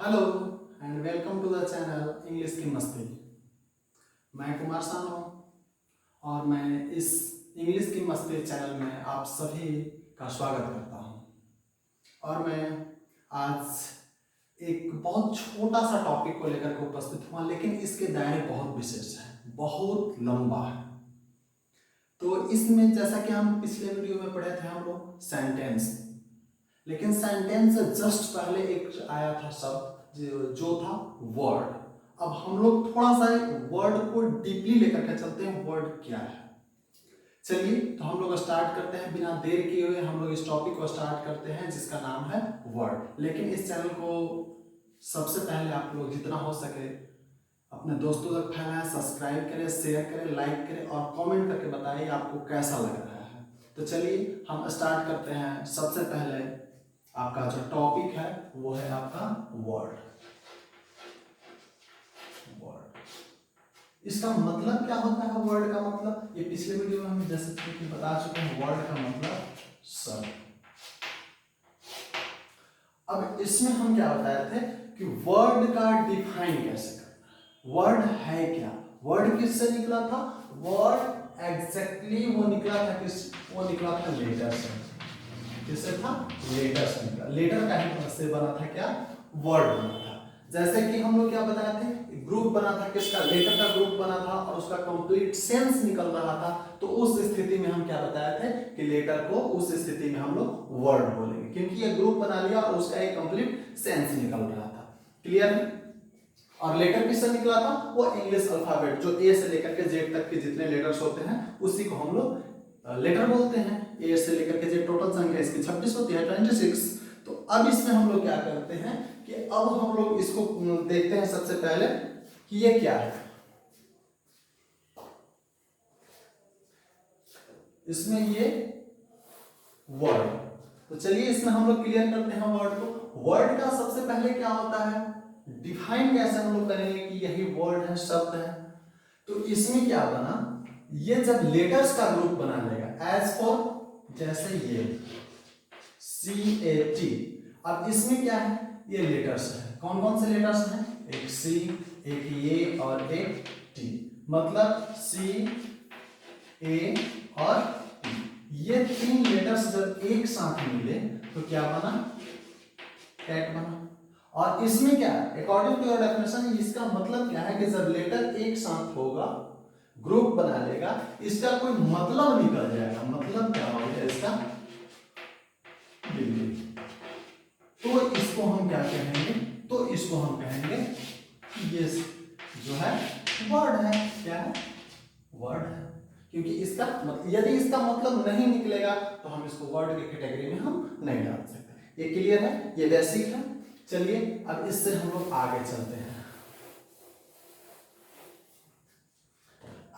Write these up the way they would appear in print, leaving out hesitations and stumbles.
Hello and welcome to the channel English की मस्ती। मैं कुमार सानू और मैं इस इंग्लिश की मस्ती चैनल में आप सभी का स्वागत करता हूं। और मैं आज एक बहुत छोटा सा टॉपिक को लेकर के उपस्थित हुआ, लेकिन इसके दायरे बहुत विशेष है, बहुत लंबा है। तो इसमें जैसा कि हम पिछले वीडियो में पढ़े थे हम लोग सेंटेंस, लेकिन सेंटेंस से जस्ट पहले एक आया था शब्द जो था वर्ड। अब हम लोग थोड़ा सा वर्ड को डीपली लेकर के चलते हैं, वर्ड क्या है। चलिए तो हम लोग स्टार्ट करते हैं, बिना देर किए हुए हम लोग इस टॉपिक को स्टार्ट करते हैं जिसका नाम है वर्ड। लेकिन इस चैनल को सबसे पहले आप लोग जितना हो सके अपने दोस्तों तक फैलाएं, सब्सक्राइब करें, शेयर करें, लाइक करें और कमेंट करके बताइए आपको कैसा लग रहा है। तो चलिए हम स्टार्ट करते हैं। सबसे पहले आपका जो टॉपिक है वो है आपका वर्ड। वर्ड इसका मतलब क्या होता है? वर्ड का मतलब ये पिछले वीडियो में हम जैसे कि बता चुके हैं। वर्ड का मतलब शब्द। अब इसमें हम क्या बताए थे कि वर्ड का डिफाइन कैसे करना। वर्ड है क्या? वर्ड किससे निकला था? वर्ड एग्जैक्टली वो निकला था लेटर से। किससे था? लेटर से निकला। लेटर का ही से बना था क्या? वर्ड बना था। जैसे कि हम लोग क्या बताए थे, ग्रुप बना था किसका? लेटर का ग्रुप बना था और उसका कंप्लीट सेंस निकल रहा था। तो उस स्थिति में हम क्या बताए थे कि लेटर को उस स्थिति में हम लोग वर्ड बोलेंगे, क्योंकि ये ग्रुप बना लिया और उसका एक कंप्लीट सेंस निकल रहा था। क्लियर है? और लेटर किससे निकला था? वो इंग्लिश अल्फाबेट जो ए से लेकर के जेड तक के जितने लेटर्स होते हैं उसी को हम लोग लेटर बोलते हैं। ए से लेकर के जेड टोटल संख्या इसकी 26 होती है, 26। तो अब इसमें हम लोग क्या करते हैं कि अब हम लोग इसको देखते हैं सबसे पहले कि ये क्या है। इसमें ये वर्ड। तो चलिए इसमें हम लोग क्लियर करते हैं वर्ड को। वर्ड का सबसे पहले क्या होता है, डिफाइन कैसे हम लोग करेंगे कि यही वर्ड है, शब्द है। तो इसमें क्या बना, ये जब लेटर्स का ग्रुप बना लेगा एज फॉर, जैसे ये CAT। अब इसमें क्या है, ये लेटर्स है। कौन कौन से लेटर्स हैं? एक C, एक A और एक T। मतलब C, A और T। ये तीन लेटर्स जब एक साथ मिले तो क्या बना? कैट बना। और इसमें क्या है, अकॉर्डिंग टू योर डेफिनेशन इसका मतलब क्या है कि जब लेटर एक साथ होगा, ग्रुप बना लेगा, इसका कोई मतलब निकल जाएगा। मतलब क्या हो गया इसका? बिल्ली। तो इसको हम क्या कहेंगे? तो इसको हम कहेंगे ये जो है वर्ड है। क्या है? वर्ड है। क्योंकि इसका यदि इसका मतलब नहीं निकलेगा तो हम इसको वर्ड की कैटेगरी में हम नहीं डाल सकते। ये क्लियर है? ये बेसिक है। चलिए अब इससे हम लोग आगे चलते हैं।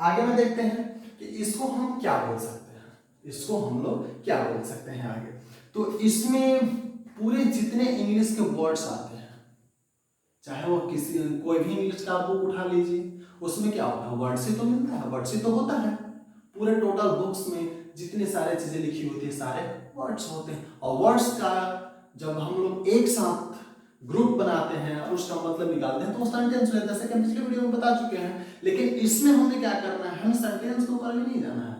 आगे में देखते हैं कि इसको हम क्या बोल सकते हैं। इसको हम लोग क्या बोल सकते हैं आगे। तो इसमें पूरे जितने इंग्लिश के वर्ड्स आते हैं, चाहे वो कोई भी इंग्लिश का बुक उठा लीजिए, उसमें क्या होता है? वर्ड से तो मिलता है, वर्ड से तो होता है। पूरे टोटल बुक्स में जितनी सारी चीजें लिखी होती है सारे वर्ड्स होते हैं। और वर्ड्स का जब हम लोग एक साथ ग्रुप बनाते हैं और उसका मतलब निकालते हैं तो सेंटेंस हो जाता है, जैसे कि पिछले वीडियो में बता चुके हैं। लेकिन इसमें हमें क्या करना है, हमें सेंटेंस के ऊपर भी नहीं जाना है,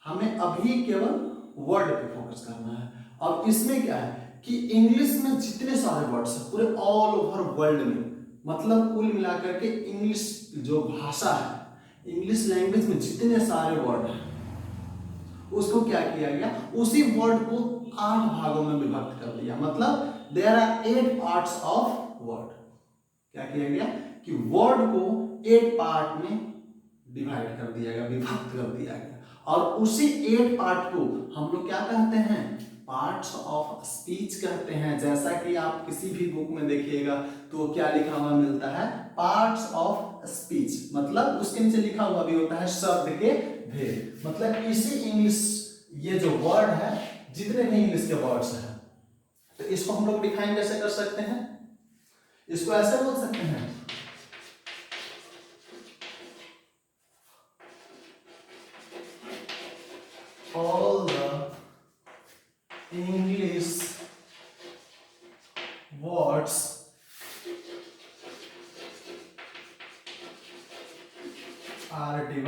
हमें अभी केवल वर्ड पे फोकस करना है। अब इसमें क्या है कि इंग्लिश में जितने सारे वर्ड्स हैं पूरे ऑल ओवर वर्ल्ड में, मतलब कुल मिलाकर के इंग्लिश जो भाषा है, इंग्लिश लैंग्वेज में जितने सारे वर्ड हैं उसको क्या किया गया, उसी वर्ड को 8 भागों में विभक्त कर दिया। मतलब there are 8 parts of word. क्या किया गया कि वर्ड को 8 पार्ट में डिवाइड कर दिया गया, विभक्त कर दिया गया। और उसी 8 पार्ट को हम लोग क्या कहते हैं? पार्ट्स ऑफ स्पीच कहते हैं। जैसा कि आप किसी भी बुक में देखिएगा तो क्या लिखा हुआ मिलता है? Parts of speech. मतलब उसके नीचे लिखा हुआ भी होता है शब्द के भेद। मतलब इसी इंग्लिश, ये जो वर्ड है, जितने भी इंग्लिश के वर्ड्स हैं, तो इसको हम लोग डिफाइन कैसे कर सकते हैं? इसको ऐसे बोल सकते हैं, all the English words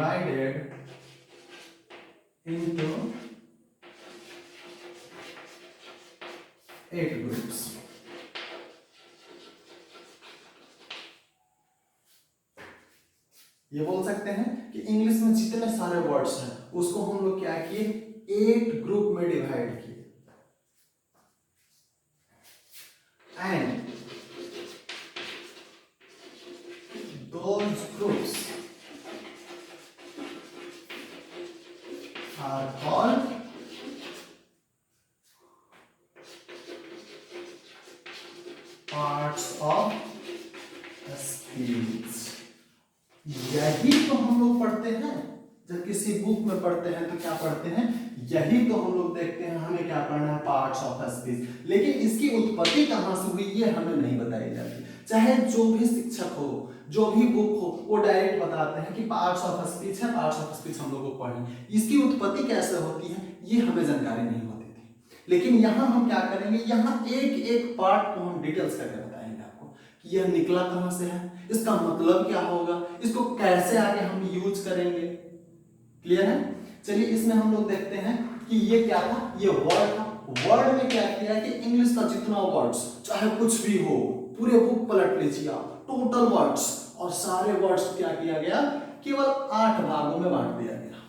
divided into 8 groups. ये बोल सकते हैं कि इंग्लिश में जितने सारे वर्ड्स हैं उसको हम लोग क्या किए, 8 ग्रुप में डिवाइड किए। And those groups are called parts of speech। यही तो हम लोग पढ़ते हैं, जब किसी बुक में पढ़ते हैं तो क्या पढ़ते हैं, यही तो हम लोग देखते हैं, हमें क्या पढ़ना है, पार्ट्स ऑफ स्पीच। लेकिन इसकी उत्पत्ति कहां से हुई ये हमें नहीं बताई जाती। चाहे जो भी शिक्षक हो, जो भी बुक हो, वो डायरेक्ट बताते हैं कि पार्ट्स ऑफ स्पीच है, पार्ट्स ऑफ स्पीच हम लोग को पढ़ें। इसकी उत्पत्ति कैसे होती है ये हमें जानकारी नहीं होती थी। लेकिन यहाँ हम क्या करेंगे, यहाँ एक एक पार्ट को हम डिटेल्स करके बताएंगे आपको कि यह निकला कहां से है, इसका मतलब क्या होगा, इसको कैसे आगे हम यूज करेंगे। क्लियर है? चलिए इसमें हम लोग देखते हैं कि ये क्या था, ये वर्ड था। वर्ड में क्या किया कि इंग्लिश का जितना वर्ड्स चाहे कुछ भी हो, पूरे बुक पलट लीजिए आप, टोटल वर्ड्स, और सारे वर्ड्स क्या किया गया, केवल 8 भागों में बांट दिया गया।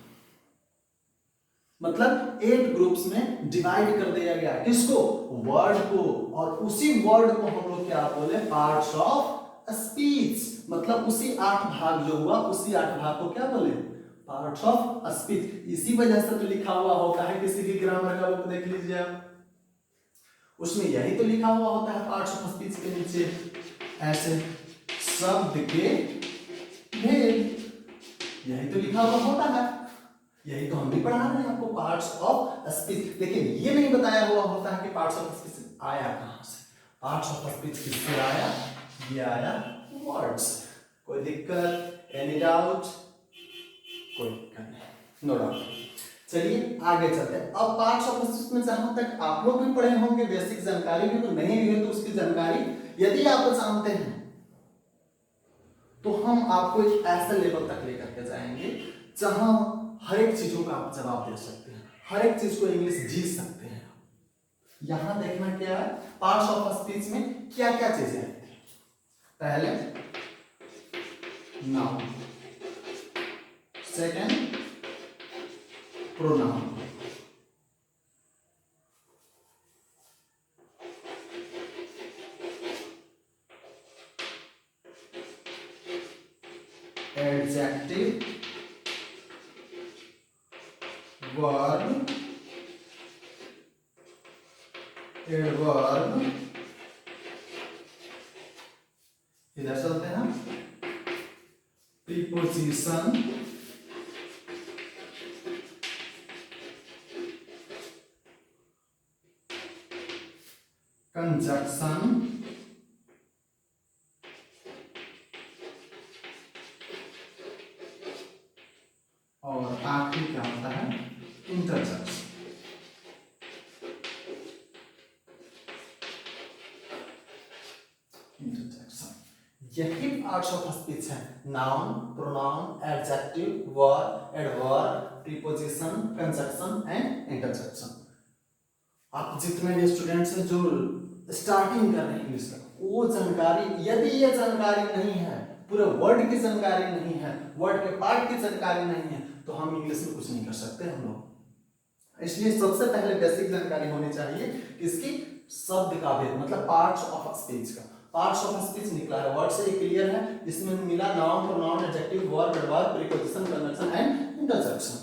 मतलब 8 ग्रुप्स में डिवाइड कर दिया गया। किसको? वर्ड को। और उसी वर्ड को हम लोग क्या बोले, पार्ट्स ऑफ स्पीच। मतलब उसी 8 भाग जो हुआ, उसी 8 भाग को क्या बोले, पार्ट्स ऑफ स्पीच। इसी वजह से तो लिखा हुआ होता है, किसी भी ग्रामर का बुक देख लीजिए आप, उसमें यही तो लिखा हुआ होता है पार्ट्स ऑफ स्पीच के नीचे ऐसे, शब्द के भेद, यही तो लिखा हुआ होता है। यही तो हम भी पढ़ा रहे हैं आपको, पार्ट्स ऑफ स्पीच। लेकिन ये नहीं बताया हुआ होता है कि पार्ट्स ऑफ स्पीच आया कहां से। पार्ट्स ऑफ स्पीच किससे आया, ये आया वर्ड्स। कोई दिक्कत, एनी डाउट? कोई दिक्कत नहीं, नो डाउट। चलिए आगे चलते हैं। अब पार्ट्स ऑफ स्पीच में जहां तक आप लोग भी पढ़े होंगे, बेसिक जानकारी भी तो नहीं भी है, तो उसकी जानकारी यदि आप जानते हैं तो हम आपको एक ऐसे लेवल तक लेकर के जाएंगे जहां हर एक चीजों का आप जवाब दे सकते हैं, हर एक चीज को इंग्लिश जीत सकते हैं। यहां देखना क्या है, पार्ट्स ऑफ स्पीच में क्या क्या चीजें आती हैं। पहले noun, second pronoun, adjective, verb, adverb, इधर चलते हैं, प्रीपोजिशन, कंजक्शन, और आखिरी क्या होता है, इंटरजेक्शन। यही पार्ट्स ऑफ स्पीच है, noun, pronoun, adjective, verb, adverb, preposition, conjunction and interjection. आप जितने भी स्टूडेंट्स हैं जो स्टार्टिंग कर रहे हैं इंग्लिश का, वो जानकारी, यदि ये जानकारी नहीं है, पूरे वर्ड की जानकारी नहीं है, वर्ड के पार्ट की जानकारी नहीं है, तो हम इंग्लिश में कुछ नहीं कर सकते हम लोग। इसलिए सबसे पहले बेसिक जानकारी होनी चाहिए किसकी, शब्द का भेद, मतलब पार्ट्स ऑफ स्पीच का। पार्ट्स ऑफ स्पीच निकला है वर्ड से, ये क्लियर है। इसमें मिला noun, pronoun, adjective, verb, adverb, preposition, conjunction and interjection.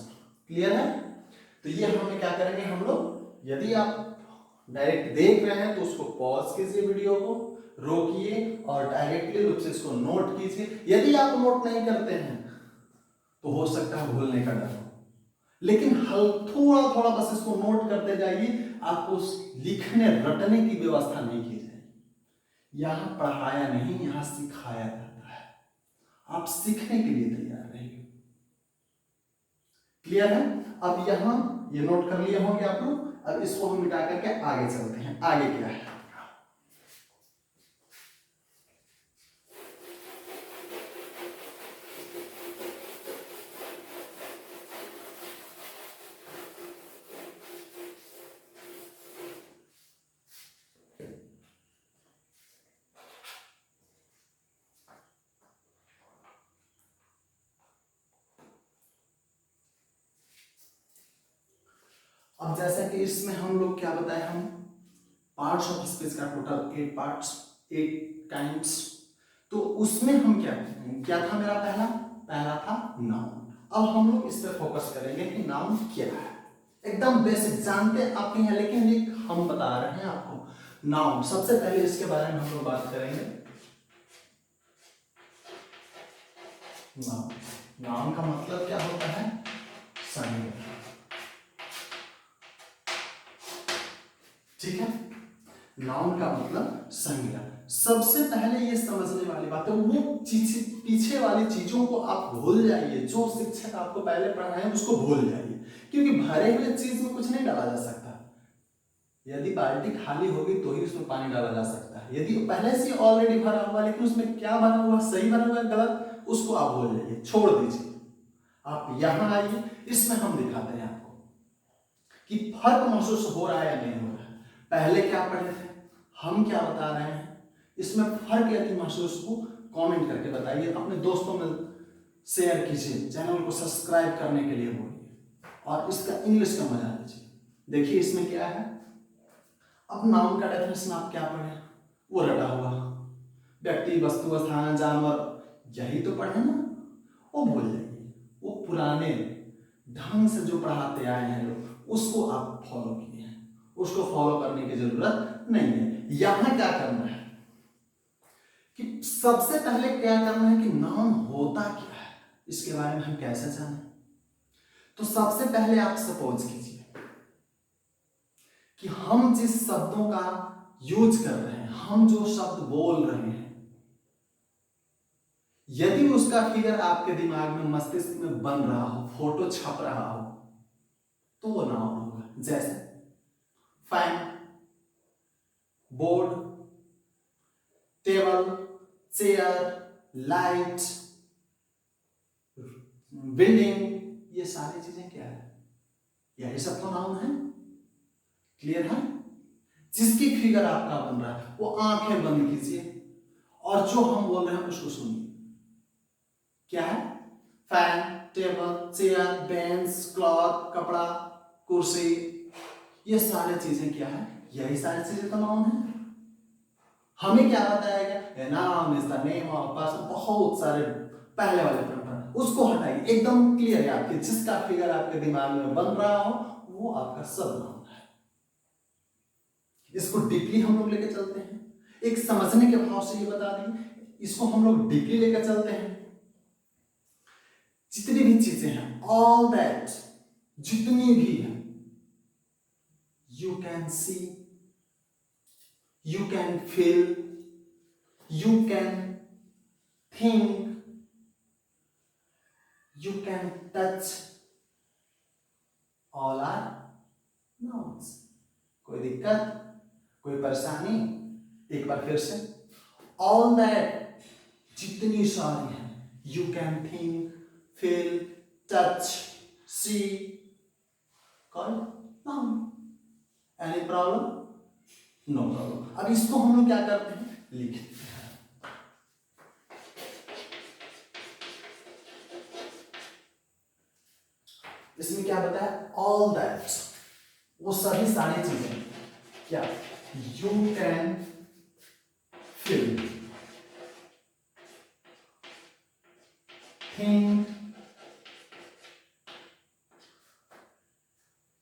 Clear है? तो ये हमें क्या करेंगे हम लोग, यदि आप डायरेक्ट देख रहे हैं तो उसको पॉज कीजिए, वीडियो को रोकिए और डायरेक्टली रूप से इसको नोट कीजिए। यदि आप नोट नहीं करते हैं तो हो सकता है भूलने का डर हो, लेकिन थोड़ा थोड़ा बस इसको नोट करते जाइए। आपको लिखने रटने की व्यवस्था नहीं की जाएगी। यहां पढ़ाया नहीं, यहां सिखाया जाता है। आप सीखने के लिए तैयार रहिए। क्लियर है? अब यहां ये नोट कर लिए होंगे आप लोग। अब इसको हम मिटा करके आगे चलते हैं। आगे क्या है, अब जैसा कि इसमें हम लोग क्या बताए, हम पार्ट्स ऑफ स्पीच का टोटल 8 पार्ट्स, 8 काइंड्स। तो उसमें हम क्या था, मेरा पहला था नाउन। अब हम लोग इस पर फोकस करेंगे कि नाउन क्या है। एकदम बेसिक जानते आप नहीं है, लेकिन ये हम बता रहे हैं आपको। नाउन, सबसे पहले इसके बारे में हम लोग बात करेंगे। नाउन, नाउन का मतलब क्या होता है, संज्ञा। ठीक है, नाउन का मतलब संज्ञा। सबसे पहले ये समझने वाली बात है, वो पीछे वाली चीजों को आप भूल जाइए। जो शिक्षक आपको पहले पढ़ाए उसको भूल जाइए, क्योंकि भरे हुए चीज में कुछ नहीं डाला जा सकता। यदि बाल्टी खाली होगी तो ही उसमें पानी डाला जा सकता है। यदि पहले से ऑलरेडी भरा हुआ, लेकिन उसमें क्या भरा हुआ, सही भरा हुआ है गलत, उसको आप भूल जाइए, छोड़ दीजिए। आप यहां आइए, इसमें हम दिखाते हैं आपको कि फर्क महसूस हो रहा है या नहीं हो रहा है। पहले क्या पढ़े थे, हम क्या बता रहे हैं, इसमें फर्क यदि महसूस हो कमेंट करके बताइए, अपने दोस्तों में शेयर कीजिए, चैनल को सब्सक्राइब करने के लिए बोलिए, और इसका इंग्लिश का मजा लीजिए। देखिए इसमें क्या है। अब नाउन का डेफिनेशन आप क्या पढ़े, वो रटा हुआ, व्यक्ति, वस्तु, स्थान, जानवर, यही तो पढ़े ना, वो भूल जाइए। वो पुराने ढंग से जो पढ़ाते आए हैं लोग, उसको आप फॉलो किए हैं, उसको फॉलो करने की जरूरत नहीं है। यहां क्या करना है कि सबसे पहले क्या करना है कि नाउन होता क्या है, इसके बारे में हम कैसे जाने। तो सबसे पहले आप सपोज कीजिए कि हम जिस शब्दों का यूज कर रहे हैं, हम जो शब्द बोल रहे हैं, यदि उसका फिगर आपके दिमाग में, मस्तिष्क में बन रहा हो, फोटो छप रहा हो, तो वो नाउन होगा। जैसे fan, board, table, chair, light, building, ये सारी चीजें क्या है, यही सब तो नाउन है। क्लियर है। जिसकी फिगर आपका बन रहा है, वो आंखें बंद कीजिए और जो हम बोल रहे हैं उसको सुनिए। क्या है, fan, table, chair, bench, cloth, कपड़ा, कुर्सी, ये सारी चीजें क्या है, यही सारी चीजें तो नाउन है। हमें क्या बताया गया, noun is the name of person, बहुत सारे पहले वाले प्रकरण, उसको हटाइए। एकदम क्लियर है आपके, जिसका फिगर आपके दिमाग में बन रहा हो वो आपका सब नाउन है। इसको डीपली हम लोग लेकर चलते हैं, एक समझने के भाव से ये बता दें, इसको हम लोग डीपली लेकर चलते हैं। जितनी भी चीजें हैं, ऑल दैट, जितनी भी है, you can see, you can feel, you can think, you can touch, all are nouns. कोई दिक्कत, कोई परेशानी, एक बार फिर से, ऑल दैट, जितनी सारी हैं, you can think, feel, touch, see, called noun. Any problem? No problem. अब इसको हम लोग क्या करते हैं, लिखते हैं। इसमें क्या बताया, ऑल दैट, वो सभी सारी चीजें, क्या, यू कैन फील, थिंक,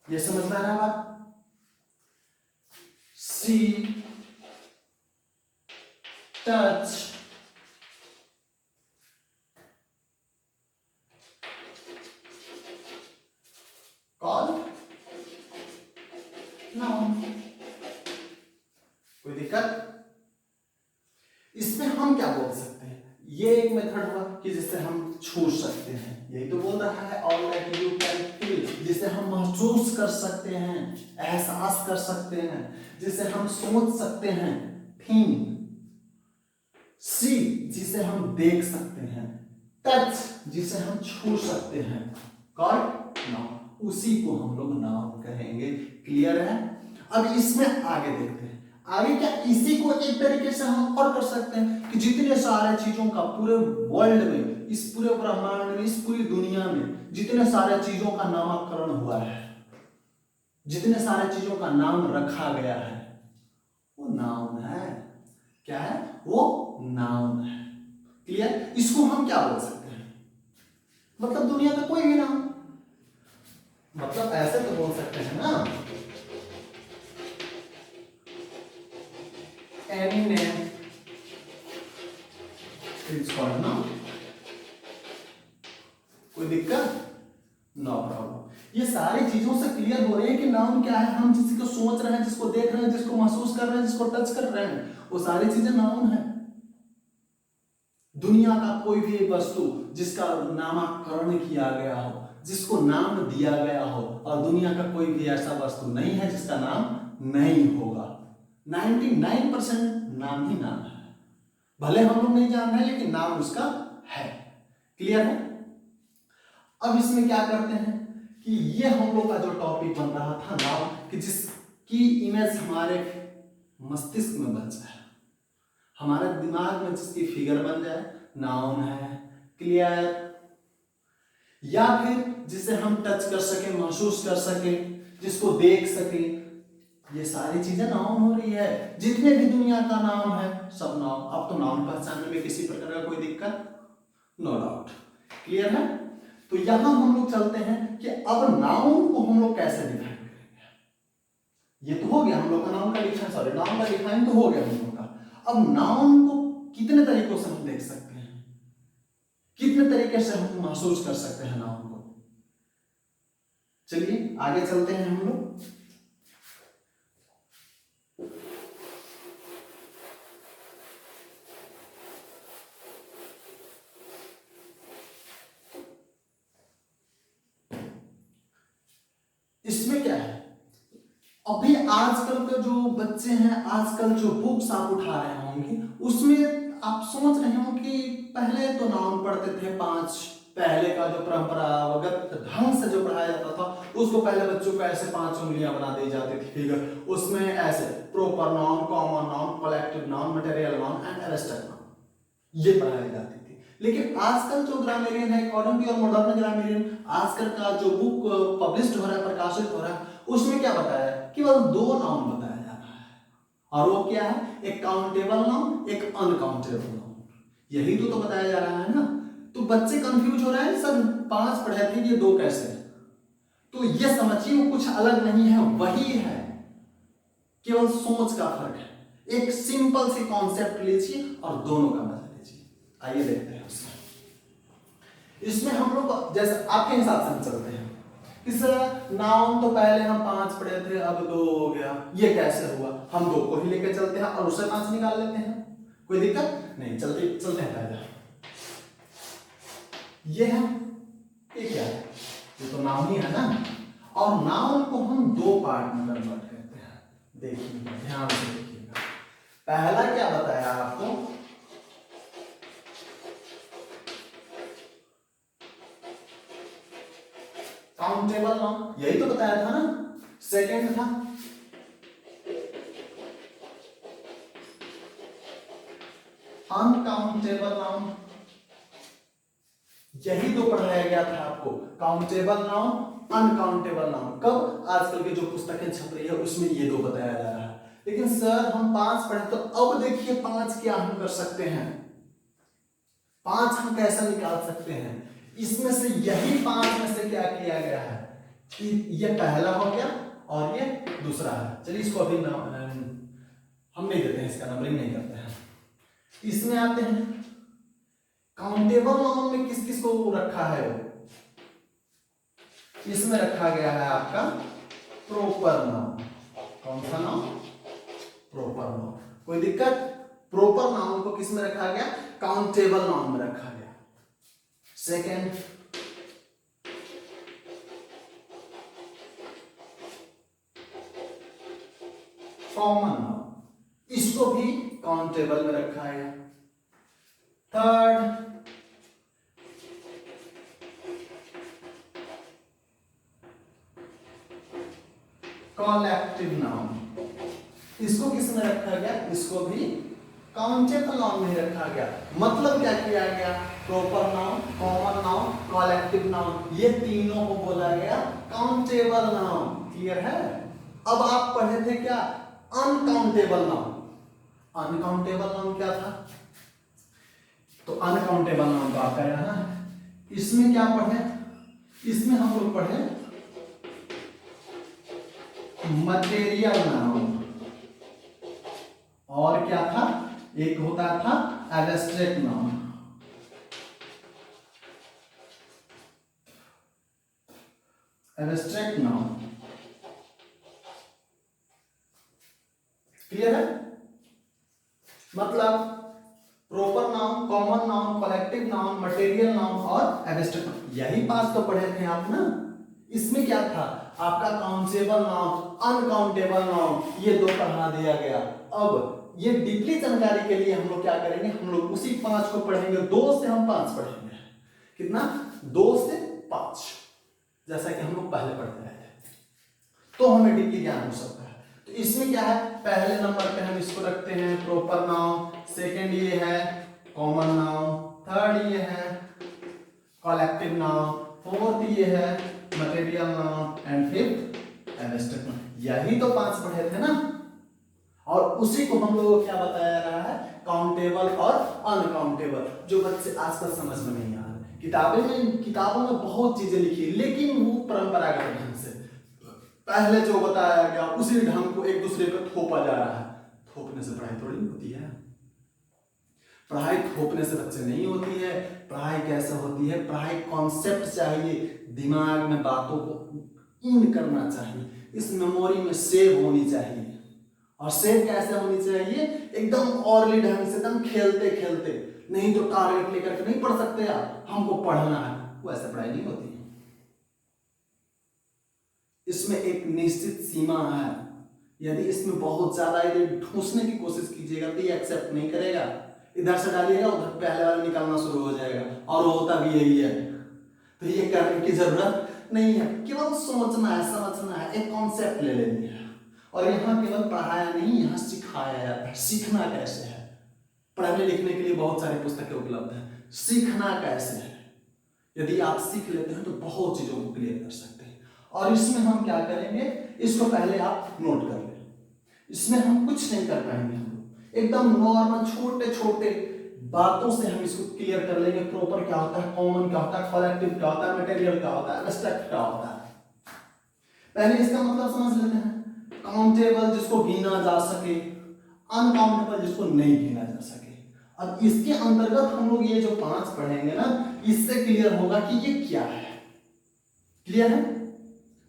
ये समझ में आ रहा है बात, सी, टच, कॉल नाउन। कोई दिक्कत? इसमें हम क्या बोल सकते हैं, ये एक मेथड हुआ कि जिससे हम छू सकते हैं, यही तो बोल रहा है, all that you can feel, जिसे हम महसूस कर सकते हैं, एहसास कर सकते हैं, जिसे हम सोच सकते हैं, थिंक, सी, जिसे हम देख सकते हैं, टच, जिसे हम छू सकते हैं, गॉट नाउन, उसी को हम लोग नाउन कहेंगे। क्लियर है। अब इसमें आगे देखते हैं, आगे क्या, इसी को एक तरीके से हम और कर सकते हैं कि जितने सारे चीजों का पूरे वर्ल्ड में, इस पूरे ब्रह्मांड में, इस पूरी दुनिया में जितने सारे चीजों का नामकरण हुआ है, जितने सारे चीजों का नाम रखा गया है वो नाउन है। क्या है वो? नाउन है। क्लियर? इसको हम क्या बोल सकते हैं? मतलब दुनिया का कोई भी नाम, मतलब ऐसे तो बोल सकते हैं ना, any name is called noun. कोई दिक्कत? No problem. ये सारी चीजों से क्लियर हो रही है कि नाउन क्या है। हम जिसको सोच रहे हैं, जिसको देख रहे हैं, जिसको महसूस कर रहे हैं, जिसको टच कर रहे हैं, वो सारी चीजें नाउन है। दुनिया का कोई भी वस्तु जिसका नामकरण किया गया हो, जिसको नाम दिया गया हो, और दुनिया का कोई भी ऐसा वस्तु नहीं है जिसका नाम नहीं होगा। 99% नाम ही नाम है। भले हम लोग नहीं जान रहे लेकिन नाम उसका है। क्लियर है? अब इसमें क्या करते हैं कि ये हम लोग का जो टॉपिक बन रहा था नाउन, कि जिसकी इमेज हमारे मस्तिष्क में बन जाए, हमारे दिमाग में जिसकी फिगर बन जाए, नाउन है। क्लियर? या फिर जिसे हम टच कर सके, महसूस कर सके, जिसको देख सके, ये सारी चीजें नाउन हो रही है। जितने भी दुनिया का नाम है सब नाउन। अब तो नाउन पहचानने में किसी प्रकार का कोई दिक्कत? No doubt. क्लियर है? तो यहां हम लोग चलते हैं कि अब नाउन को हम लोग कैसे डिफाइन करेंगे। ये तो हो गया हम लोग का नाउन का डिफाइन, सॉरी नाउन का डिफाइन तो हो गया हम लोग का। अब नाउन को कितने तरीकों से हम देख सकते हैं, कितने तरीके से हम महसूस कर सकते हैं नाउन को। चलिए आगे चलते हैं हम लोग। इसमें क्या है, अभी आजकल के जो बच्चे हैं, आजकल जो बुक्स आप उठा रहे होंगे, उसमें आप समझ रहे हो कि पहले तो नाउन पढ़ते थे 5। पहले का जो परंपरागत ढंग से जो पढ़ाया जाता था, उसको पहले बच्चों को ऐसे 5 उंगलियां बना दी जाती थी फिगर, उसमें ऐसे proper noun, common noun, collective noun, material noun and abstract noun, ये पढ़ाई जाती थी। लेकिन आजकल जो ग्रामेरियन है, अकॉर्डिंग टू मॉडर्न ग्रामेरियन, आजकल का जो बुक पब्लिश्ड हो रहा है, प्रकाशित हो रहा है, उसमें क्या बताया है? केवल 2 नाउन बताया जा रहा है, और वो क्या है? एक काउंटेबल नाउन, एक अनकाउंटेबल नाउन। यही तो बताया जा रहा है ना। तो बच्चे कंफ्यूज हो रहे हैं, सर 5 पढ़े थे, ये 2 कैसे? तो ये समझिए वो कुछ अलग नहीं है, वही है, केवल सोच का फर्क है। एक सिंपल सी कॉन्सेप्ट लीजिए और दोनों का मजा लीजिए। आइए देखते हैं उसमें। इसमें हम लोग जैसे आपके हिसाब से हम चलते हैं। इस नाउन तो पहले हम 5 पढ़े थे, अब 2 हो गया, ये कैसे हुआ? हम 2 को ही लेकर चलते हैं और उससे 5 निकाल लेते हैं, कोई दिक्कत नहीं। चलते हैं पहले। ये है, ये क्या है? ये तो नाउन ही है ना। और नाउन को हम 2 पार्ट में कन्वर्ट करते हैं। देखिए ध्यान से देखिएगा। पहला क्या बताया आपको? काउंटेबल नाउन, यही तो बताया था ना। सेकंड था अनकाउंटेबल नाउन, यही तो पढ़ाया गया था आपको। Countable noun, uncountable noun. कब? आजकल की जो पुस्तकें छप रही है उसमें ये 2 बताया जा रहा है। लेकिन सर हम 5 पढ़े, तो अब देखिए 5 क्या हम कर सकते हैं, 5 हम कैसे निकाल सकते हैं। इसमें से यही 5 में से क्या किया गया है कि ये पहला हो गया और ये दूसरा है। चलिए इसको अभी हम नहीं देते हैं, इसका नंबरिंग नहीं करते हैं। इसमें आते हैं काउंटेबल नाउन में किस किस को रखा है? इसमें रखा गया है आपका प्रोपर नाउन। कौन सा नाउन? Proper noun. कोई दिक्कत? प्रोपर नाउन को किस में रखा गया? काउंटेबल नाउन में रखा गया। सेकेंड कॉमन नाउन, इसको भी काउंटेबल में रखा है। थर्ड कलेक्टिव नाउन, इसको किस में रखा गया? इसको भी काउंटेबल नाउन में रखा गया। मतलब क्या किया गया? Proper noun, common noun, collective noun, ये तीनों को बोला गया काउंटेबल नाउन। क्लियर है? अब आप पढ़े थे क्या? Uncountable noun. अनकाउंटेबल नाउन क्या था? तो अनकाउंटेबल नाउन तो आपका यहाँ है। इसमें क्या पढ़े? इसमें हम लोग पढ़े मटेरियल नाउन, और क्या था? एक होता था abstract noun. Abstract noun clear है? मतलब proper noun, common noun, collective noun, material noun और एब्स्ट्रैक्ट नाउन, यही पांच तो पढ़े थे आप ना। इसमें क्या था? आपका काउंटेबल नाउन, अनकाउंटेबल नाउन, ये दो पढ़ा दिया गया। अब ये डीपली जानकारी के लिए हम लोग क्या करेंगे? हम लोग उसी पांच को पढ़ेंगे। 2 से हम 5 पढ़ेंगे। कितना? 2 से 5, जैसा कि हम लोग पहले पढ़ते रहे थे, तो हमें डीपली ज्ञान हो सकता है। तो इसमें क्या है? पहले नंबर पे हम इसको रखते हैं प्रॉपर नाउन, सेकंड ये है कॉमन नाउन, थर्ड ये है कलेक्टिव नाउन, फोर्थ ये है material noun and fifth abstract noun. यही तो 5 पढ़े थे ना, और उसी को हम लोगों को क्या बताया रहा है? काउंटेबल और अनकाउंटेबल, जो बच्चे आजकल समझ में नहीं आ रहे। किताबों में बहुत चीजें लिखी, लेकिन वो परंपरागत ढंग से पहले जो बताया गया उसी ढंग को एक दूसरे पर थोपा जा रहा है। थोपने से पढ़ाई थोड़ी होती है। पढ़ाई थोपने से बच्चे नहीं होती है। पढ़ाई कैसे होती है? पढ़ाई कॉन्सेप्ट चाहिए, दिमाग में बातों को इन करना चाहिए, इस मेमोरी में सेव होनी चाहिए। और सेव कैसे होनी चाहिए? एकदम ऑर्ली ढंग से, एकदम खेलते खेलते, नहीं तो टारगेट लेकर के नहीं पढ़ सकते आप, हमको पढ़ना है, वैसे पढ़ाई नहीं होती। इसमें एक निश्चित सीमा है। यदि इसमें बहुत ज्यादा यदि ठूसने की कोशिश कीजिएगा तो ये एक्सेप्ट नहीं करेगा। इधर से डालिएगा उधर पहले वाला निकालना शुरू हो जाएगा, और वो होता भी यही है। तो ये करने की जरूरत नहीं है, केवल सोचना है, समझना है, एक कॉन्सेप्ट ले लेनी है। और यहाँ केवल पढ़ाया नहीं, यहाँ सिखाया जाता है। सीखना कैसे है? पढ़ने लिखने के लिए बहुत सारी पुस्तकें उपलब्ध हैं। सीखना कैसे है? यदि आप सीख लेते हैं तो बहुत चीजों को क्लियर कर सकते हैं। और इसमें हम क्या करेंगे? इसको पहले आप नोट कर लें। इसमें हम कुछ नहीं कर पाएंगे, हम एकदम नॉर्मल छोटे छोटे बातों से हम इसको क्लियर कर लेंगे। प्रॉपर क्या होता है, कॉमन क्या होता है, कलेक्टिव क्या होता है, मटेरियल क्या होता है, एब्स्ट्रैक्ट क्या होता है। पहले इसका मतलब समझ लेते हैं। काउंटेबल जिसको गिना जा सके, अनकाउंटेबल जिसको नहीं गिना जा सके। अब इसके अंतर्गत हम लोग ये जो 5 पढ़ेंगे ना, इससे क्लियर होगा कि ये क्या है। क्लियर है?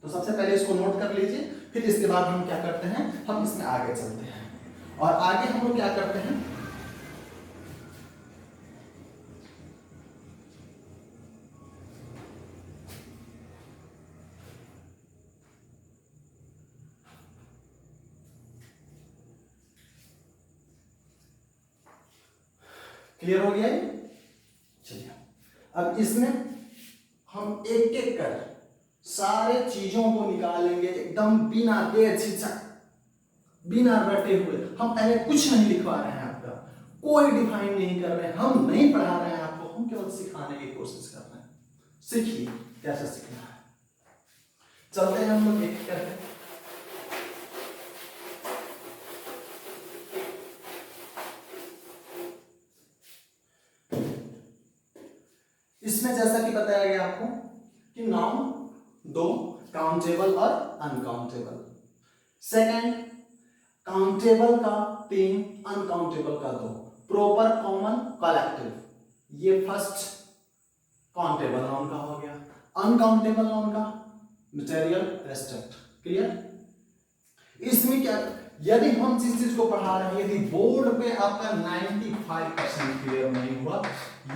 तो सबसे पहले इसको नोट कर लीजिए, फिर इसके बाद हम क्या करते हैं, हम इसमें आगे चलते हैं। और आगे हम लोग क्या करते हैं, क्लियर हो गया है? चलिए अब इसमें हम एक एक कर सारे चीजों को निकालेंगे, एकदम बिना बेझिझक, बिना रटे हुए। हम पहले कुछ नहीं लिखवा रहे हैं आपका, कोई डिफाइन नहीं कर रहे हैं, हम नहीं पढ़ा रहे हैं आपको, हम केवल सिखाने की कोशिश कर रहे हैं। सीखिए कैसे सीखना है। चलते हैं हम लोग एक करके। इसमें जैसा कि बताया गया आपको कि नाउन 2, काउंटेबल और अनकाउंटेबल। सेकंड, काउंटेबल का 3, अनकाउंटेबल का 2, प्रॉपर, कॉमन, कलेक्टिव। ये फर्स्ट काउंटेबल नाउन का हो गया। अनकाउंटेबल नाउन का मटेरियल, एब्स्ट्रैक्ट। क्लियर? इसमें क्या, यदि हम जिस चीज को पढ़ा रहे हैं, यदि बोर्ड पे आपका 95% क्लियर नहीं हुआ,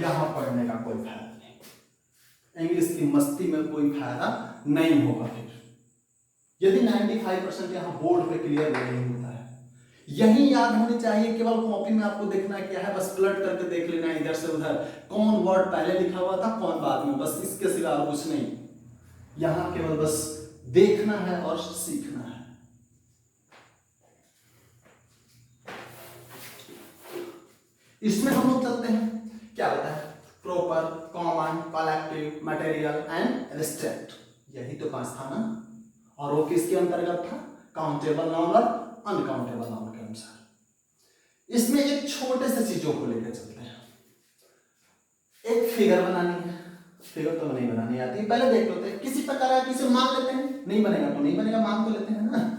यहां पढ़ने का कोई फायदा नहीं। इंग्लिश की मस्ती में कोई फायदा नहीं होगा। फिर यदि 95% यहां बोर्ड पे क्लियर नहीं होता है, यही याद होनी चाहिए। केवल कॉपी में आपको देखना क्या है, बस पलट करके देख लेना इधर से उधर, कौन वर्ड पहले लिखा हुआ था कौन बाद में, बस इसके सिवा कुछ नहीं। यहां केवल बस देखना है और सीखना है। इसमें हम लोग चलते हैं, क्या होता है, proper, common, collective, material and abstract. यही तो 5 था ना। और वो किसके अंतर्गत था? काउंटेबल नाउन और अनकाउंटेबल नाउन के अनुसार। इसमें एक छोटे से चीजों को लेकर चलते हैं। एक फिगर बनानी है, फिगर तो नहीं बनानी आती, पहले देख लेते हैं किसी प्रकार का, किसी मान लेते हैं, नहीं बनेगा तो नहीं बनेगा, मान तो लेते हैं ना।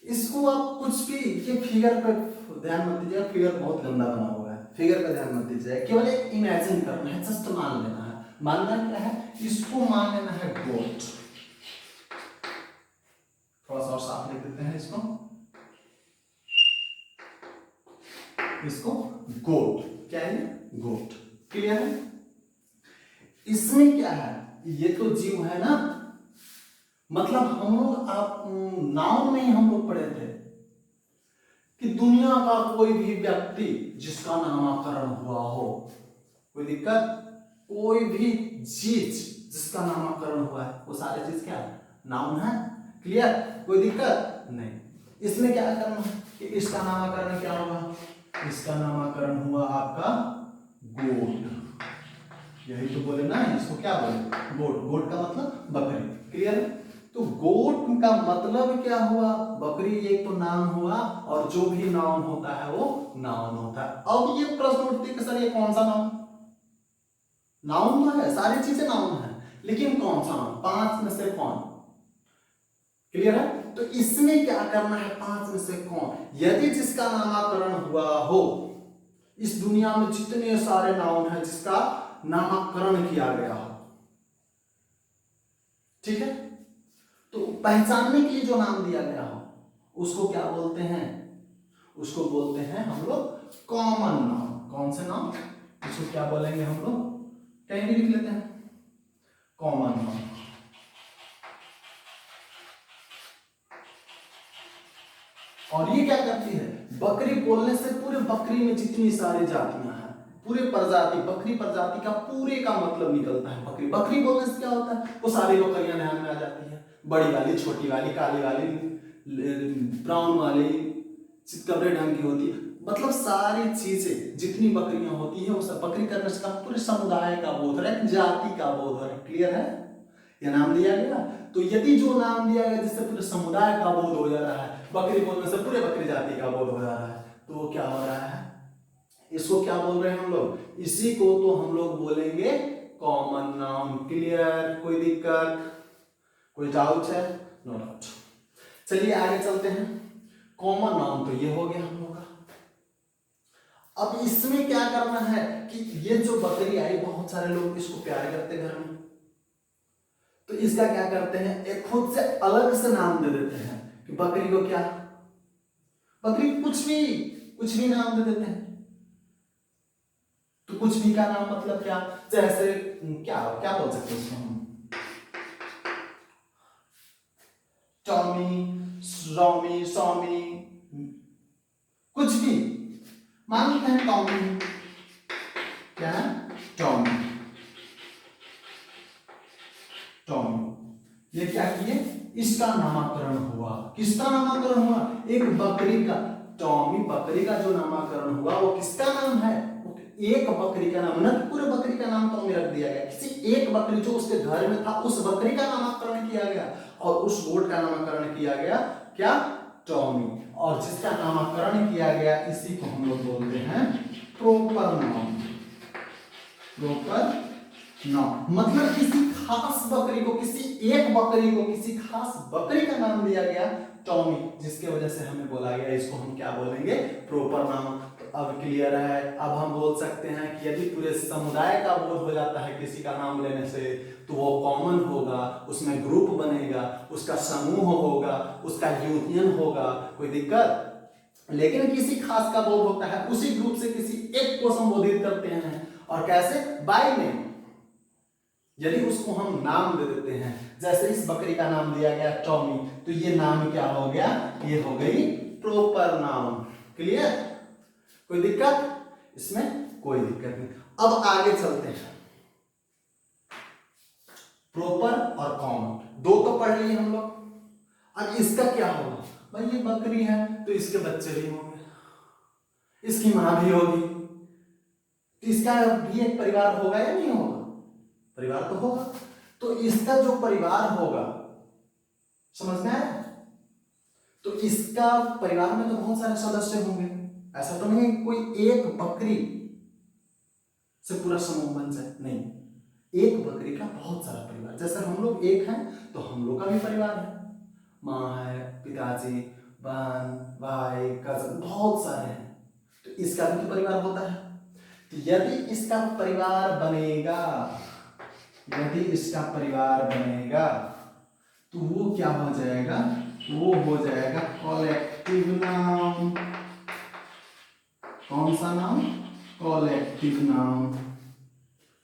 इसको आप कुछ भी, ये फिगर पे ध्यान मत दीजिए, फिगर बहुत गंदा बना हुआ है, फिगर पे ध्यान मत दीजिए, केवल एक इमेजिन करना है, जस्ट मान लेना है। मानना क्या है? इसको मान लेना है गोट। थोड़ा सा और साफ लिख देते हैं इसको गोट। क्या है? गोट। क्लियर है? इसमें क्या है? ये तो जीव है ना, मतलब हम लोग, आप नाउन में ही हम लोग पढ़े थे कि दुनिया का कोई भी व्यक्ति जिसका नामकरण हुआ हो, कोई दिक्कत, कोई भी चीज जिसका नामकरण हुआ है, वो सारी चीज क्या है? नाउन है। क्लियर? कोई दिक्कत नहीं। इसमें क्या करना है कि इसका नामकरण क्या होगा? इसका नामकरण हुआ आपका गोट। यही तो बोले ना, इसको क्या बोले? गोट। गोट का मतलब बकरी। क्लियर है? तो गोट का मतलब क्या हुआ? बकरी। एक तो नाम हुआ, और जो भी नाउन होता है वो नाउन होता है। अब ये प्रश्न उठती है कि सर ये कौन सा नाउन? नाउन तो है, सारी चीजें नाउन है, लेकिन कौन सा नाउन? 5 में से कौन? क्लियर है? तो इसमें क्या करना है? 5 में से कौन? यदि जिसका नामकरण हुआ हो, इस दुनिया में जितने सारे नाउन है जिसका नामकरण किया गया हो, ठीक है, तो पहचानने के लिए जो नाम दिया गया हो उसको क्या बोलते हैं? उसको बोलते हैं हम लोग कॉमन नाउन। कौन से नाउन? इसको क्या बोलेंगे हम लोग? कहीं भी लिख लेते हैं, कॉमन नाउन। और ये क्या करती है? बकरी बोलने से पूरे बकरी में जितनी सारी जातियां हैं, पूरे प्रजाति, बकरी प्रजाति का पूरे का मतलब निकलता है बकरी। बकरी बोलने से क्या होता है? वो सारी बकरियां ध्यान में आ जाती है, बड़ी वाली, छोटी वाली, काली वाली, ब्राउन वाली, चितकबरे ढंग की होती है, मतलब सारी चीजें जितनी बकरियां होती है वो सब। बकरी करने से पूरे समुदाय का बोध हो रहा है, जाति का बोध हो रहा है। क्लियर है? ये नाम दिया गया। तो यदि जो नाम दिया गया जिससे पूरे समुदाय का बोध हो जा रहा है, बकरी बोलने से पूरे बकरी जाति का बोध हो जा रहा है, तो वो क्या हो रहा है? इसको क्या बोल रहे हैं हम लोग? इसी को तो हम लोग बोलेंगे कॉमन नाउन। क्लियर? कोई दिक्कत, कोई डाउट है? No doubt. चलिए आगे चलते हैं। कॉमन नाउन तो ये हो गया हम लोग का। अब इसमें क्या करना है कि ये जो बकरी आई, बहुत सारे लोग इसको प्यार करते घर में, तो इसका क्या करते हैं? एक खुद से अलग से नाम दे देते हैं कि बकरी को क्या, बकरी कुछ भी नाम दे देते हैं। तो कुछ भी का नाम मतलब क्या? जैसे क्या क्या बोल सकते हैं उसको हम? टॉमी, रॉमी, सॉमी, कुछ भी मान लेते हैं। टॉमी, क्या है? टॉमी। टॉमी, ये क्या किए? इसका नामकरण हुआ। किसका नामकरण हुआ? एक बकरी का। टॉमी बकरी का जो नामकरण हुआ वो किसका नाम है? एक बकरी का नाम, न पूरे बकरी का नाम टॉमी रख दिया गया, किसी एक बकरी जो उसके घर में था उस बकरी का नामकरण किया गया, और उस गोट का नामकरण किया गया क्या? टॉमी। और जिसका नामकरण किया गया इसी को हम लोग बोलते हैं प्रॉपर नाउन। प्रॉपर नाउन मतलब किसी खास बकरी को, किसी एक बकरी को, किसी खास बकरी का नाम दिया गया टॉमी, जिसके वजह से हमें बोला गया, इसको हम क्या बोलेंगे? Proper noun. तो अब क्लियर है। अब हम बोल सकते हैं कि यदि पूरे समुदाय का बोध हो जाता है किसी का नाम लेने से तो वो कॉमन होगा, उसमें ग्रुप बनेगा, उसका समूह होगा, उसका यूनियन होगा, कोई दिक्कत। लेकिन किसी खास का बोध होता है, उसी ग्रुप से किसी एक को संबोधित करते हैं, और कैसे? By name. यदि उसको हम नाम दे देते हैं, जैसे इस बकरी का नाम दिया गया टॉमी, तो ये नाम क्या हो गया? ये हो गई प्रॉपर नाउन। क्लियर? कोई दिक्कत? इसमें कोई दिक्कत नहीं। अब आगे चलते हैं। प्रॉपर और कॉमन दो तो पढ़ लिए हम लोग। अब इसका क्या होगा? भाई ये बकरी है तो इसके बच्चे भी होंगे, इसकी मां भी होगी, तो इसका भी एक परिवार होगा या नहीं होगा? परिवार तो होगा। तो इसका जो परिवार होगा, समझ में आया? तो इसका परिवार में तो बहुत सारे सदस्य होंगे। ऐसा तो नहीं कोई एक बकरी से पूरा समूह बन जाए, नहीं। एक बकरी का बहुत सारा परिवार। जैसे हम लोग एक हैं तो हम लोग का भी परिवार है, माँ है, पिताजी, बहन, भाई, कजन, बहुत सारे हैं। तो इसका भी तो परिवार होता है। तो यदि इसका परिवार बनेगा, यदि इसका परिवार बनेगा तो वो क्या हो जाएगा? वो हो जाएगा कॉलेक्टिव नाउन। कौन सा नाउन? Collective noun.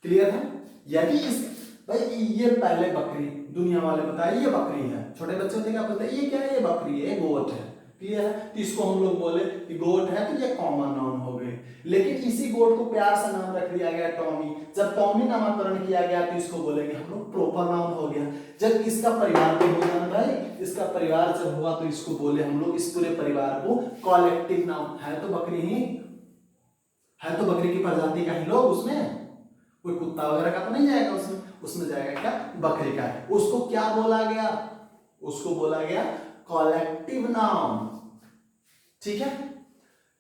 क्लियर है? यदि इस भाई ये पहले बकरी, दुनिया वाले बताए ये बकरी है, छोटे बच्चे होते क्या बोलते हैं? ये क्या है? ये बकरी है, गोट है। क्लियर है? तो इसको हम लोग बोले कि गोट है, तो ये कॉमन नाउन हो गई। लेकिन इसी गोट को प्यार से नाम रख दिया गया टॉमी। जब टॉमी नामकरण किया गया तो इसको बोलेंगे हम लोग प्रॉपर नाउन हो गया। जब इसका परिवार तो होगा ना भाई, इसका परिवार जब हुआ तो इसको बोले हम लोग, इस पूरे परिवार को कॉलेक्टिव नाउन। है तो बकरी ही है, तो बकरी की प्रजाति का ही लोग, उसमें कोई कुत्ता वगैरह का तो नहीं जाएगा उसमें। उसमें जाएगा क्या? बकरी का। उसको क्या बोला गया? उसको बोला गया कॉलेक्टिव नाउन। ठीक है?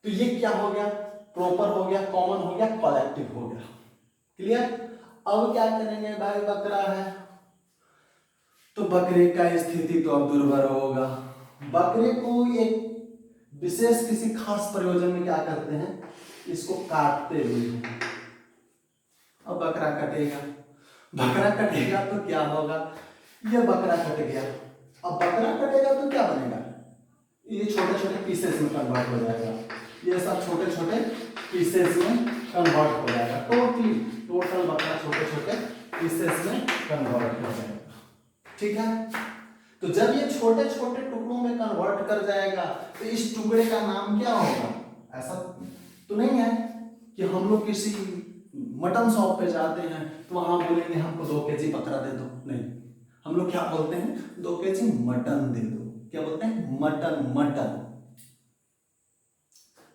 तो ये क्या हो गया? प्रॉपर हो गया, कॉमन हो गया, कॉलेक्टिव हो गया। क्लियर? अब क्या करेंगे भाई? बकरा है तो बकरे का स्थिति तो अब दुर्भर होगा। बकरे को एक विशेष किसी खास प्रयोजन में क्या करते हैं? इसको काटते हुए। अब बकरा कटेगा, बकरा कटेगा तो क्या होगा? ये बकरा कट गया। अब बकरा कटेगा तो क्या बनेगा? ये छोटे छोटे पीसेस में कन्वर्ट हो जाएगा। ये सब छोटे छोटे पीसेस में कन्वर्ट हो जाएगा। टोटल बकरा छोटे छोटे पीसेस में कन्वर्ट हो जाएगा। ठीक है? तो जब ये छोटे छोटे टुकड़ों में कन्वर्ट कर जाएगा तो इस टुकड़े का नाम क्या होगा? ऐसा तो नहीं है कि हम लोग किसी मटन शॉप पे जाते हैं तो वहां बोलेंगे हमको 2 kg बकरा दे दो। नहीं, हम लोग क्या बोलते हैं? 2 kg मटन दे दो। क्या बोलते हैं? मटन। मटन।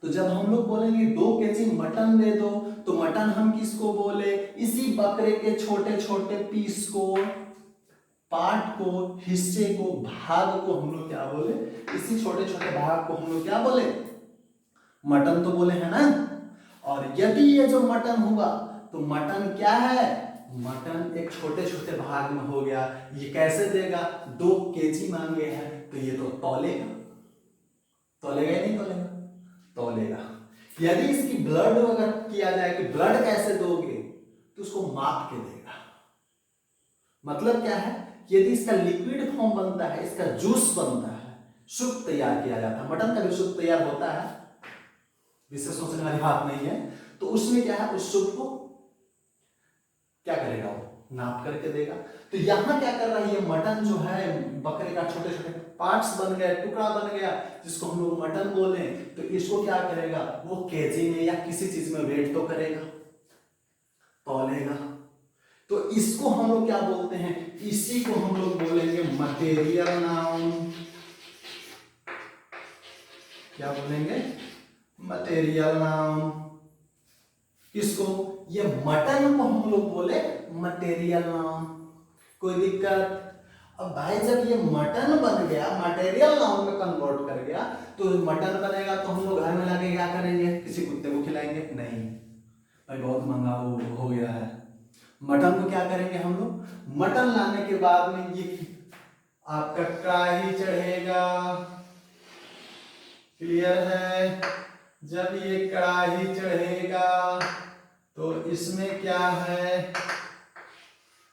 तो जब हम लोग बोलेंगे 2 kg मटन दे दो, तो मटन हम किसको बोले? इसी बकरे के छोटे छोटे पीस को, पार्ट को, हिस्से को, भाग को हम लोग क्या बोले? इसी छोटे छोटे भाग को हम लोग क्या बोले? मटन तो बोले है ना। और यदि ये जो मटन हुआ तो मटन क्या है? मटन एक छोटे छोटे भाग में हो गया। ये कैसे देगा? 2 kg मांगे हैं तो ये तो तौलेगा। तौलेगा या नहीं तौलेगा? तौलेगा। यदि इसकी ब्लड अगर किया जाए कि ब्लड कैसे दोगे, तो उसको माप के देगा। मतलब क्या है? यदि इसका लिक्विड फॉर्म बनता है, इसका जूस बनता है, सूप तैयार किया जाता है। मटन का भी सूप तैयार होता है, विशेष सोचने वाली बात नहीं है। तो उसमें क्या है? उस सूप को क्या करेगा? वो नाप करके देगा। तो यहां क्या कर रहा है? ये मटन जो है बकरे का छोटे छोटे पार्ट्स बन गए, टुकड़ा बन गया, जिसको हम लोग मटन बोले। तो इसको क्या करेगा? वो केजी में या किसी चीज में वेट तो करेगा, तौलेगा। तो इसको हम लोग क्या बोलते हैं? इसी को हम लोग बोलेंगे मटेरियल नाउन। क्या बोलेंगे? Material noun. किसको? ये मटन को हम लोग बोले मटेरियल नाउन। कोई दिक्कत? अब भाई जब ये मटन बन गया, मटेरियल नाउन में कन्वर्ट कर गया, तो मटन बनेगा तो हम लोग घर में लाके क्या करेंगे? किसी कुत्ते को खिलाएंगे? नहीं भाई, बहुत महंगा हो गया है। मटन को क्या करेंगे हम लोग? मटन लाने के बाद में ये आपका कढ़ाई चढ़ेगा। क्लियर है? जब ये कढ़ाई चढ़ेगा तो इसमें क्या है,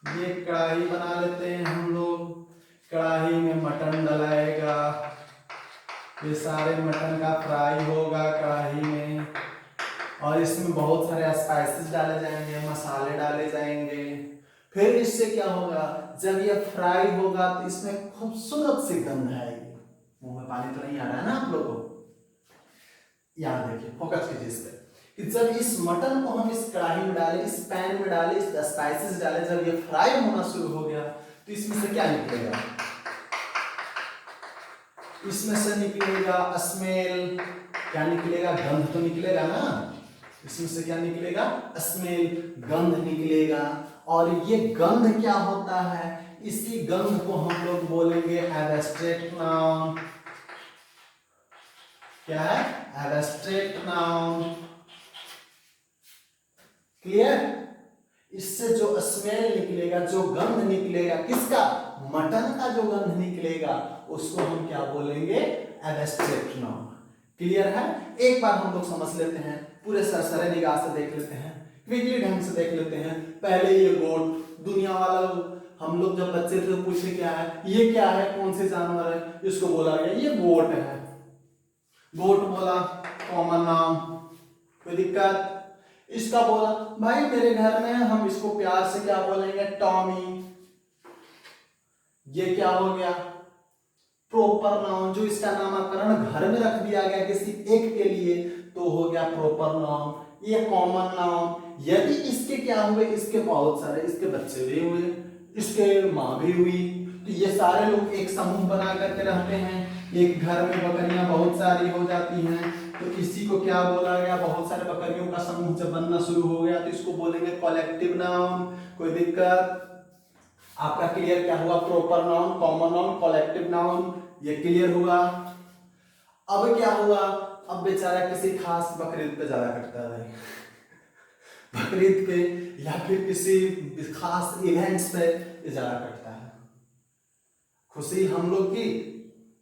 ये कढ़ाई बना लेते हैं हम लोग। कढ़ाई में मटन डलाएगा, ये सारे मटन का फ्राई होगा कढ़ाई में, और इसमें बहुत सारे स्पाइसेस डाले जाएंगे, मसाले डाले जाएंगे। फिर इससे क्या होगा, जब ये फ्राई होगा तो इसमें खूबसूरत सी गंध आएगी। मुंह में पानी तो नहीं आ रहा है ना आप लोगों को? याद देखिए, फोकस कीजिए इस पे कि जब इस मटन को हम इस कढ़ाई में डाले, इस पैन में डाले, इस स्पाइसेस डाले, जब ये फ्राई होना शुरू हो गया तो इसमें से क्या निकलेगा, इसमें से निकलेगा स्मेल। क्या निकलेगा, गंध तो निकलेगा ना। इसमें से क्या निकलेगा, स्मेल, गंध निकलेगा। और ये गंध क्या होता है, इसी गंध को हम लोग बोलेंगे एब्स्ट्रैक्ट नाउन। क्या है, एब्स्ट्रैक्ट नाउन। क्लियर? इससे जो स्मेल निकलेगा, जो गंध निकलेगा, किसका, मटन का जो गंध निकलेगा, उसको हम क्या बोलेंगे, एब्स्ट्रैक्ट नाउन। क्लियर है? एक बार हम लोग समझ लेते हैं, पूरे सरसरे निगाह से देख लेते हैं, क्विकली ढंग से देख लेते हैं। पहले ये गोट, दुनिया वाला हम लोग जब बच्चे थे पूछे क्या है, ये क्या है, कौन से जानवर है, इसको बोला गया ये गोट है। गोट बोला, कॉमन नाम, कोई दिक्कत? इसका बोला भाई मेरे घर में हम इसको प्यार से क्या बोलेंगे, टॉमी। ये क्या हो गया, प्रॉपर नाउन। जो इसका नामकरण घर में रख दिया गया किसी एक के लिए तो हो गया प्रॉपर नाउन। ये कॉमन नाउन। यदि इसके क्या हुए, इसके बहुत सारे, इसके बच्चे भी हुए, इसके माँ भी हुई, तो ये सारे लोग एक समूह बना करके रहते हैं। एक घर में बकरियां बहुत सारी हो जाती हैं, तो इसी को क्या बोला गया, बहुत सारे बकरियों का समूह जब बनना शुरू हो गया तो इसको बोलेंगे कलेक्टिव नाउन। कोई दिक्कत? आपका क्लियर क्या हुआ, proper noun, common noun, collective noun, ये क्लियर हुआ। अब क्या हुआ, अब बेचारा किसी खास बकरीद पे ज्यादा कटता है बकरीद पे या फिर किसी खास इवेंट्स पे ज्यादा कटता है। खुशी हम लोग की,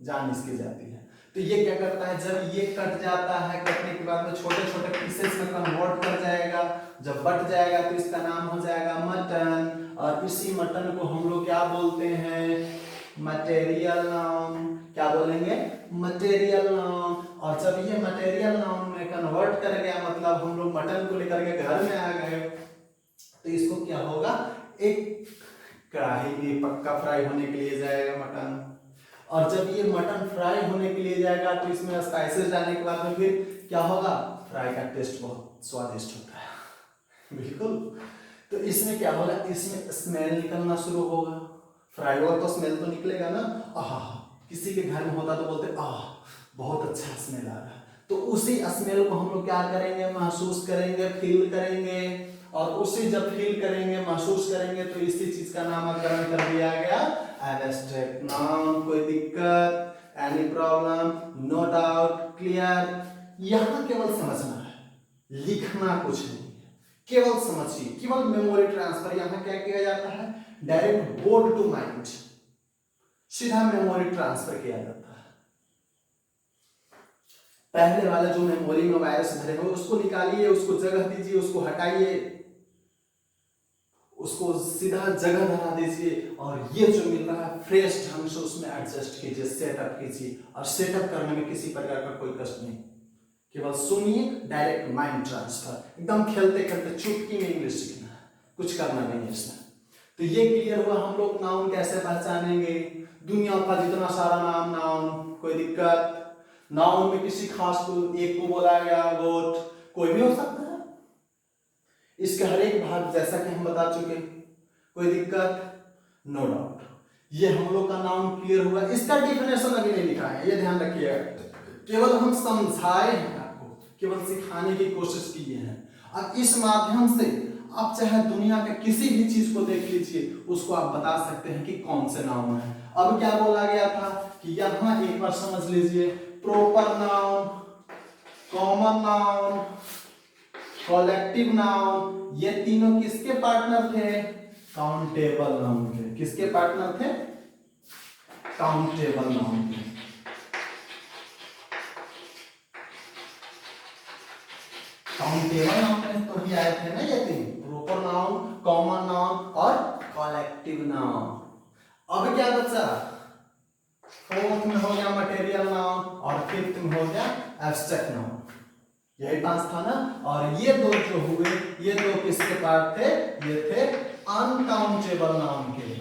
जान इसकी जाती है। तो ये क्या करता है, जब ये कट जाता है, कटने के बाद में छोटे छोटे पीसेस में कन्वर्ट कर जाएगा। जब बट जाएगा तो इसका नाम हो जाएगा मटन, और इसी मटन को हम लोग क्या बोलते हैं, मटेरियल नाउन। क्या बोलेंगे, मटेरियल नाउन। और जब ये मटेरियल नाउन में कन्वर्ट कर गया, मतलब हम लोग मटन को लेकर के घर में आ गए, तो इसको क्या होगा, एक कढ़ाई में पक्का फ्राई होने के लिए जाएगा मटन। और जब ये मटन फ्राई होने के लिए जाएगा तो इसमें स्पाइसेस डालने के बाद में फिर क्या होगा, फ्राई का टेस्ट बहुत स्वादिष्ट होता है बिल्कुल। तो इसमें क्या होगा, इसमें स्मेल निकलना शुरू होगा। फ्राई होगा तो स्मेल तो निकलेगा ना, आहा, किसी के घर में होता तो बोलते आह बहुत अच्छा स्मेल आ रहा है। तो उसी स्मेल को हम लोग क्या करेंगे, महसूस करेंगे, फील करेंगे। और उसी जब फील करेंगे, महसूस करेंगे, तो इसी चीज का नामकरण कर दिया गया एब्स्ट्रैक्ट नाउन। कोई दिक्कत, any problem, no doubt, clear? यहां केवल समझना है, लिखना कुछ नहीं है, केवल समझिए, केवल मेमोरी ट्रांसफर। यहां क्या किया जाता है, डायरेक्ट बोर्ड टू माइंड, सीधा मेमोरी ट्रांसफर किया जाता है। पहले वाला जो मेमोरी में वायरस भरे हुए उसको निकालिए, उसको जगह दीजिए, उसको हटाइए, उसको सीधा जगह धरा दीजिए, और ये जो मिल रहा है फ्रेश ढंग से उसमें एडजस्ट कीजिए, सेटअप कीजिए। और सेटअप करने में किसी प्रकार का कोई कष्ट नहीं, केवल सुनिए, डायरेक्ट माइंड ट्रांसफर, एकदम खेलते खेलते चुटकी में इंग्लिश सीखना है, कुछ करना नहीं है इसमें। तो ये क्लियर हुआ, हम लोग नाउन कैसे पहचानेंगे, दुनिया का जितना सारा नाउन। कोई दिक्कत? नाउन में किसी खास को एक को बोला गया, गोट, कोई भी हो सकता है, इसके हर एक भाग जैसा कि हम बता चुके। कोई दिक्कत? No doubt. ये हम लोग का नाउन क्लियर हुआ। इसका डिफिनेशन अभी नहीं लिखा है, ये ध्यान रखिएगा, केवल हम समझाए हैं आपको, केवल सिखाने की कोशिश की है। अब इस माध्यम से आप चाहे दुनिया के किसी भी चीज को देख लीजिए, उसको आप बता सकते हैं कि कौन से नाउन है। अब क्या बोला गया था कि यहां एक बार समझ लीजिए, proper noun, common noun, collective noun, ये तीनों किसके पार्टनर थे, काउंटेबल नाउन के। किसके पार्टनर थे, काउंटेबल नाउन के। काउंटेबल नाउन में तो ही आए थे ना ये तीन, प्रॉपर नाउन, कॉमन नाउन और कलेक्टिव नाउन। अब क्या बचा, फोर्थ में हो गया मटेरियल नाउन और फिफ्थ में हो गया एब्स्ट्रैक्ट नाउन। यही पांच था ना। और ये दो जो हुए, ये दो किसके पार्ट थे, ये थे अनकाउंटेबल नाउन के,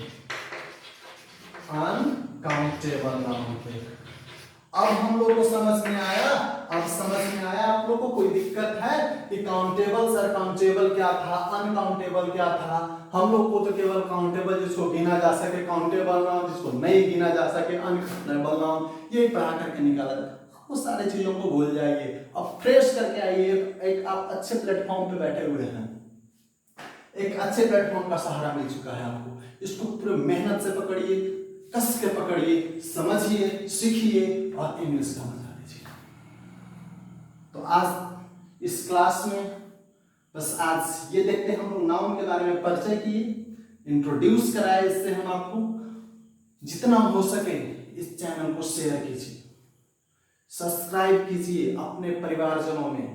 अनकाउंटेबल नाउन के। अब हम लोग को समझ में आया, अब समझ में आया आप लोग को कोई दिक्कत है कि काउंटेबल सर काउंटेबल क्या था, अनकाउंटेबल क्या था। हम लोग को तो केवल काउंटेबल जिसको गिना जा सके काउंटेबल नाउन, जिसको नहीं गिना जा सके अनकाउंटेबल नाउन, ये पढ़ा करके निकाला। वो सारी चीजों को भूल जाइए, अब फ्रेश करके आइए। एक आप अच्छे प्लेटफॉर्म पे बैठे हुए हैं, एक अच्छे प्लेटफॉर्म का सहारा मिल चुका है आपको, इसको पूरे मेहनत से पकड़िए, कस के पकड़िए, समझिए, सीखिए और इंग्लिश का मजा लीजिए। तो आज इस क्लास में बस आज ये देखते हैं, हम लोग नाउन के बारे में परिचय किए, इंट्रोड्यूस कराया। इससे हम आपको जितना हो सके इस चैनल को शेयर कीजिए, सब्सक्राइब कीजिए अपने परिवारजनों में,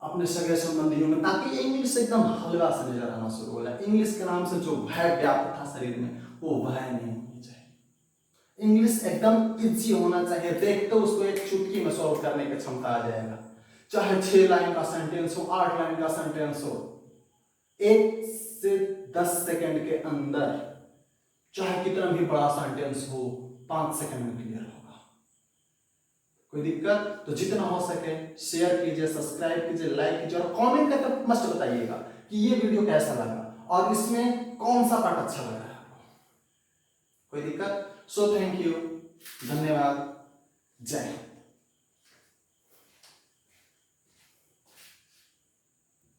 अपने सगे संबंधियों में, ताकि इंग्लिश एकदम हल्का से नजर आना शुरू हो जाए। इंग्लिश के नाम से जो भय व्याप्त था शरीर में, वो भय नहीं होनी चाहिए। इंग्लिश एकदम इजी होना चाहिए, देखते उसको एक चुटकी में सॉल्व करने की क्षमता आ जाएगा। चाहे 6 लाइन का सेंटेंस हो, 8 लाइन का सेंटेंस हो, 1 से 10 सेकंड के अंदर, चाहे कितना भी बड़ा सेंटेंस हो, 5 सेकंड में क्लियर होगा। कोई दिक्कत तो जितना हो सके शेयर कीजिए, सब्सक्राइब कीजिए, लाइक कीजिए और कमेंट करके मस्ट बताइएगा कि ये वीडियो कैसा लगा और इसमें कौन सा पार्ट अच्छा लगा है आपको। कोई दिक्कत? सो थैंक यू, धन्यवाद, जय हिंद।